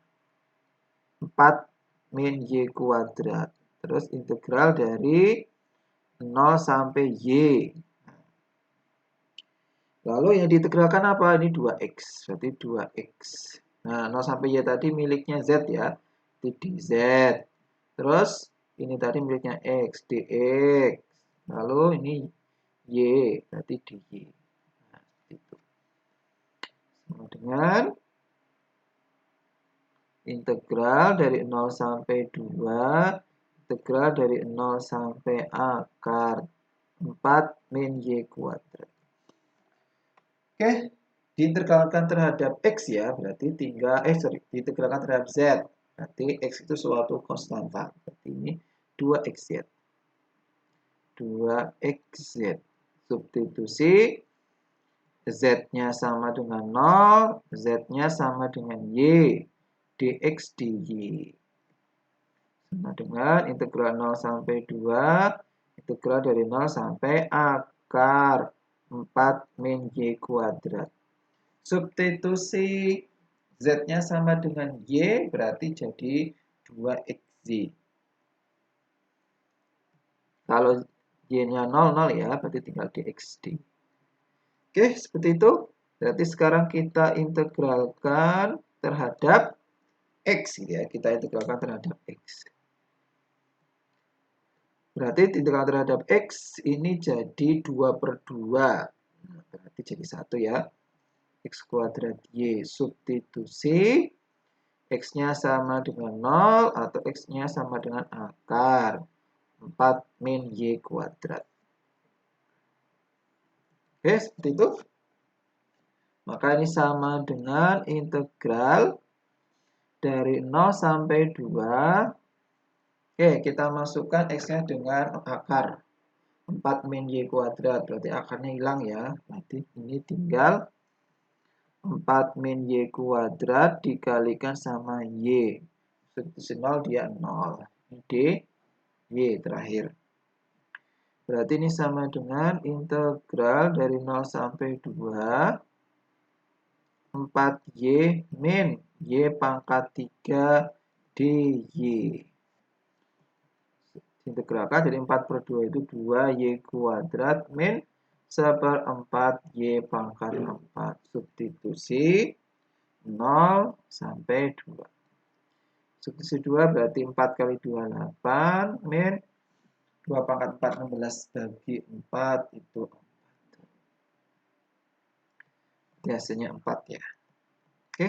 4 min y kuadrat. Terus integral dari 0 sampai y. Lalu yang diintegralkan apa? Ini 2x. Berarti 2x. Nah, 0 sampai y tadi miliknya z ya. Itu dz. Terus ini tadi miliknya x, dx. Lalu ini y, berarti dy. Nah, itu. Sama dengan integral dari 0 sampai 2. Integral dari 0 sampai akar 4 min y kuadrat. Oke, diintegralkan terhadap x ya, berarti tinggal, diintegralkan terhadap z. Berarti x itu suatu konstanta. Berarti ini 2xz. 2xz. Substitusi z-nya sama dengan 0, z-nya sama dengan y. dx dy. Sama dengan integral 0 sampai 2, integral dari 0 sampai akar 4 min y kuadrat. Substitusi z-nya sama dengan y, berarti jadi 2xz. Kalau y-nya 0, 0 ya, berarti tinggal dxd. Oke, seperti itu. Berarti sekarang kita integralkan terhadap x, gitu ya. Kita integralkan terhadap x. Berarti integral terhadap x ini jadi 2 per 2. Nah, berarti jadi 1 ya. X kuadrat y substitusi. X-nya sama dengan 0 atau X-nya sama dengan akar 4 min y kuadrat. Oke, seperti itu. Maka ini sama dengan integral dari 0 sampai 2. Oke, kita masukkan X-nya dengan akar 4 min y kuadrat. Berarti akarnya hilang ya. Nanti ini tinggal 4 min y kuadrat dikalikan sama y. Substitusi 0 dia 0. Ini D, y terakhir. Berarti ini sama dengan integral dari 0 sampai 2. 4y min y pangkat 3 dy. Integralkan jadi 4 per 2 itu 2y kuadrat min 1/4 y pangkat 4. Substitusi 0 sampai 2. Substitusi 2 berarti 4 kali 2, 8 min 2 pangkat 4, 16 bagi 4 itu 4. Jadi hasilnya 4 ya. Oke,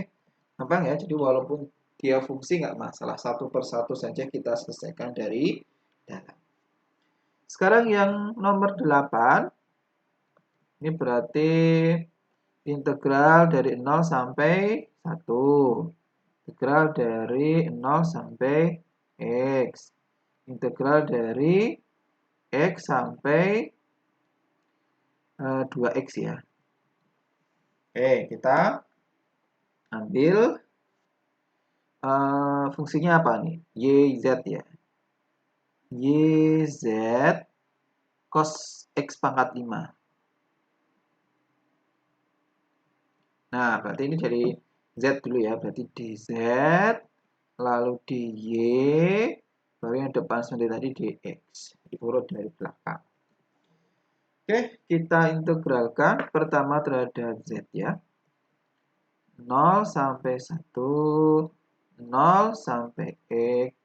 gampang ya. Jadi walaupun dia fungsi nggak masalah. Satu persatu saja kita selesaikan dari dalam. Sekarang yang nomor 8. Ini berarti integral dari 0 sampai 1. Integral dari 0 sampai x. Integral dari X sampai 2X ya. Oke, kita ambil fungsinya apa nih? YZ ya. YZ cos X pangkat 5. Nah, berarti ini dari Z dulu ya. Berarti DZ, lalu DY, baru yang depan sendiri tadi DX. Diurut dari belakang. Oke, kita integralkan pertama terhadap Z ya. 0 sampai 1, 0 sampai X.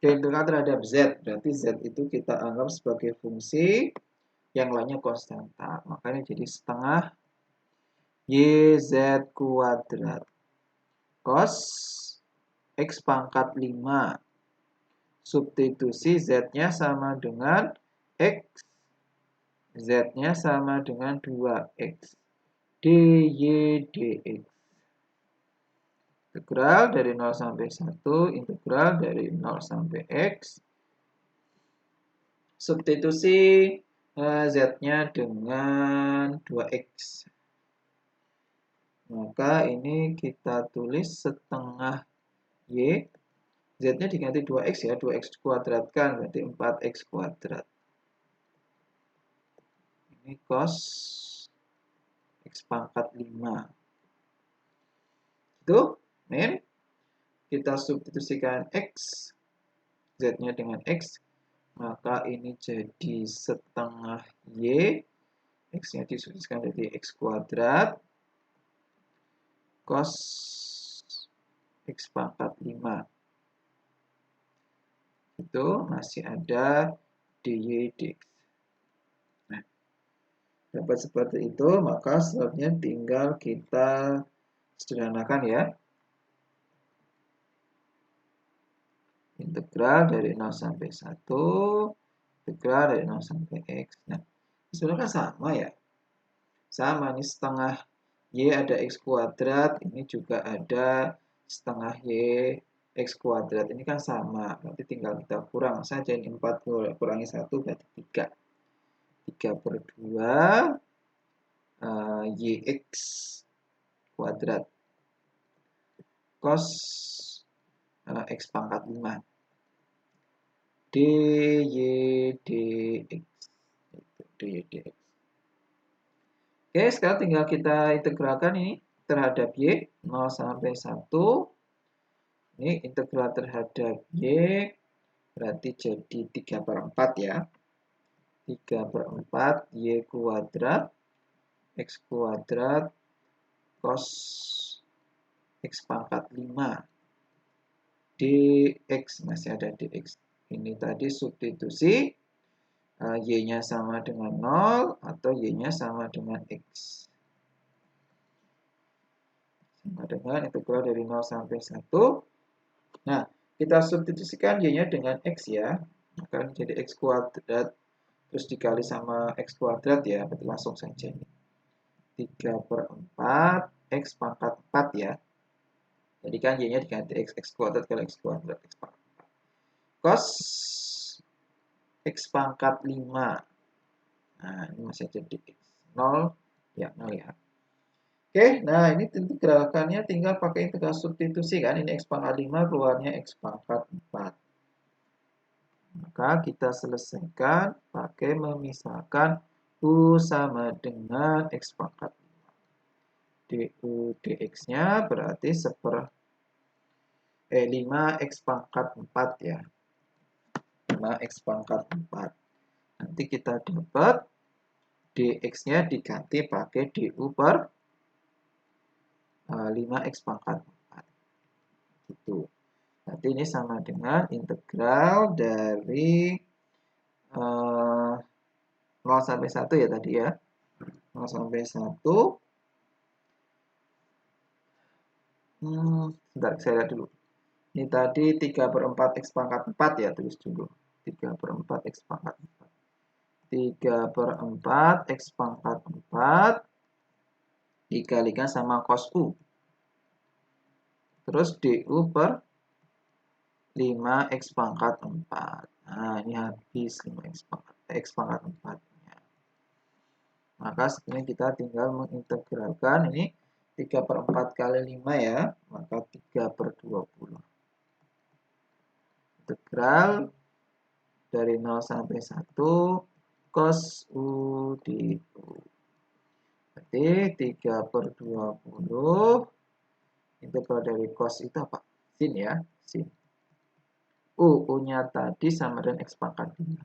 Oke, integral terhadap Z. Berarti Z itu kita anggap sebagai fungsi, yang lainnya konstanta. Makanya jadi setengah YZ kuadrat cos X pangkat 5. Substitusi Z-nya sama dengan X. Z-nya sama dengan 2X. DY dx. Integral dari 0 sampai 1, integral dari 0 sampai X. Substitusi Z-nya dengan 2X. Maka ini kita tulis setengah Y. Z-nya diganti 2X ya. 2X kuadratkan berarti 4X kuadrat. Ini cos X pangkat 5. Itu, min. Kita substitusikan X. Z-nya dengan X. Maka ini jadi setengah Y. X-nya disubstitusikan jadi X kuadrat. Cos X pangkat 5. Itu masih ada dy dx. Nah, dapat seperti itu, maka selanjutnya tinggal kita sederhanakan ya. Integral dari 0 sampai 1, integral dari 0 sampai X. Nah, sebenarnya kan sama ya. Sama, ini setengah Y ada X kuadrat, ini juga ada setengah Y X kuadrat. Ini kan sama, berarti tinggal kita kurang saja. Ini 4 kurangi 1 berarti 3. 3/2 YX kuadrat cos X pangkat 5 dy dx. dy dx. Oke, sekarang tinggal kita integralkan ini terhadap Y 0 sampai 1. Ini integral terhadap Y berarti jadi 3/4 ya. 3/4 Y kuadrat X kuadrat cos X pangkat 5 dx, masih ada dx. Ini tadi substitusi Y-nya sama dengan 0 atau Y-nya sama dengan X. Sama dengan integral dari 0 sampai 1. Nah, kita substitusikan Y-nya dengan X ya. Maka jadi X kuadrat terus dikali sama X kuadrat ya. Berarti langsung saja ini. 3/4 X pangkat 4 ya. Jadi kan Y-nya diganti X kuadrat kali X kuadrat. X pangkat 4. Cos X pangkat 5. Nah, ini masih jadi X. 0. Ya, 0 ya. Oke, nah ini integralkannya tinggal pakai integral substitusi kan. Ini X pangkat 5 keluarnya X pangkat 4. Maka kita selesaikan pakai memisahkan U sama dengan X pangkat 5. du dx-nya berarti 5X pangkat 4 ya. 5X pangkat 4. Nanti kita dapat dx-nya diganti pakai du per 5X pangkat 4. Gitu. Nanti ini sama dengan integral dari 0 sampai 1 ya tadi ya. 0 sampai 1. Sebentar, saya lihat dulu. Ini tadi 3/4 X pangkat 4 ya, tulis dulu. 3/4 X pangkat 4. 3/4 X pangkat 4 dikalikan sama cos U. Terus du per 5x pangkat 4. Nah, ini habis 5x pangkat 4. Maka sebenarnya kita tinggal mengintegralkan ini 3/4 kali 5 ya, maka 3/20. Integral dari 0 sampai 1 cos U du. Berarti 3/20 integral dari cos itu apa? Sin ya, sin. U-nya tadi sama dengan X pangkat 5.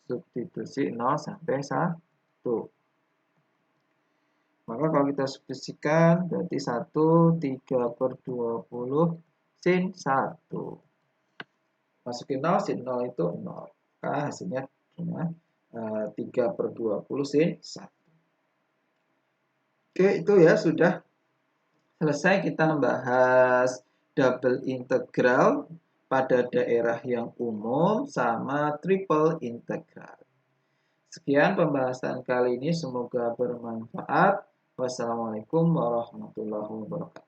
Substitusi 0 sampai 1. Maka kalau kita substitusikan berarti 1 3/20 sin 1. Masukin 0, sin 0 itu 0. Maka hasilnya cuma 3/20 sin 1. Oke, itu ya sudah selesai kita membahas double integral pada daerah yang umum sama triple integral. Sekian pembahasan kali ini, semoga bermanfaat. Wassalamualaikum warahmatullahi wabarakatuh.